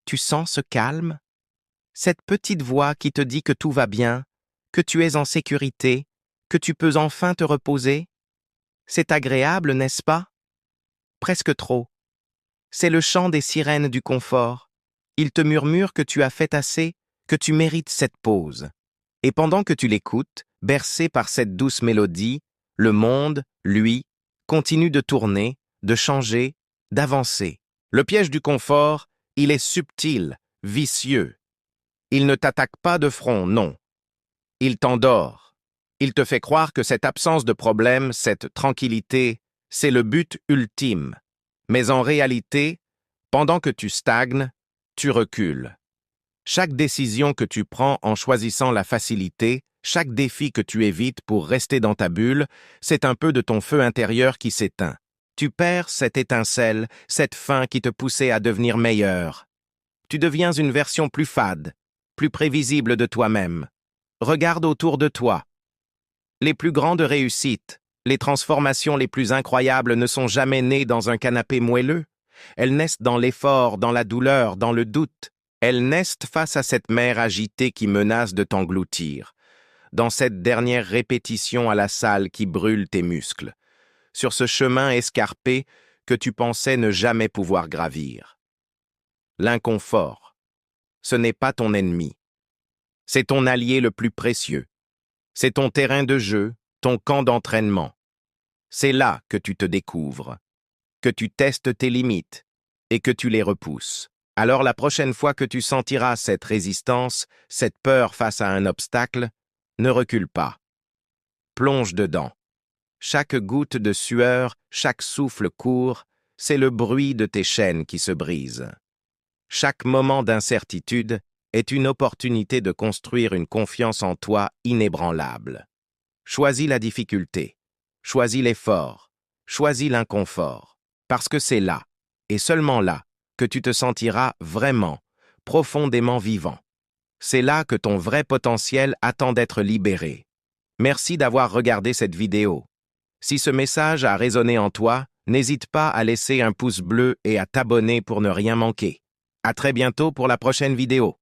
Tu sens ce calme? Cette petite voix qui te dit que tout va bien, que tu es en sécurité, que tu peux enfin te reposer? C'est agréable, n'est-ce pas? Presque trop. C'est le chant des sirènes du confort. Ils te murmurent que tu as fait assez, que tu mérites cette pause. Et pendant que tu l'écoutes, bercé par cette douce mélodie, le monde, lui, continue de tourner, de changer, d'avancer. Le piège du confort, il est subtil, vicieux. Il ne t'attaque pas de front, non. Il t'endort. Il te fait croire que cette absence de problème, cette tranquillité, c'est le but ultime. Mais en réalité, pendant que tu stagnes, tu recules. Chaque décision que tu prends en choisissant la facilité, chaque défi que tu évites pour rester dans ta bulle, c'est un peu de ton feu intérieur qui s'éteint. Tu perds cette étincelle, cette faim qui te poussait à devenir meilleur. Tu deviens une version plus fade, plus prévisible de toi-même. Regarde autour de toi. Les plus grandes réussites, les transformations les plus incroyables ne sont jamais nées dans un canapé moelleux. Elles naissent dans l'effort, dans la douleur, dans le doute. Elles naissent face à cette mer agitée qui menace de t'engloutir, dans cette dernière répétition à la salle qui brûle tes muscles, sur ce chemin escarpé que tu pensais ne jamais pouvoir gravir. L'inconfort, ce n'est pas ton ennemi. C'est ton allié le plus précieux. C'est ton terrain de jeu, ton camp d'entraînement. C'est là que tu te découvres, que tu testes tes limites et que tu les repousses. Alors la prochaine fois que tu sentiras cette résistance, cette peur face à un obstacle, ne recule pas. Plonge dedans. Chaque goutte de sueur, chaque souffle court, c'est le bruit de tes chaînes qui se brisent. Chaque moment d'incertitude est une opportunité de construire une confiance en toi inébranlable. Choisis la difficulté, choisis l'effort, choisis l'inconfort, parce que c'est là, et seulement là, que tu te sentiras vraiment, profondément vivant. C'est là que ton vrai potentiel attend d'être libéré. Merci d'avoir regardé cette vidéo. Si ce message a résonné en toi, n'hésite pas à laisser un pouce bleu et à t'abonner pour ne rien manquer. À très bientôt pour la prochaine vidéo.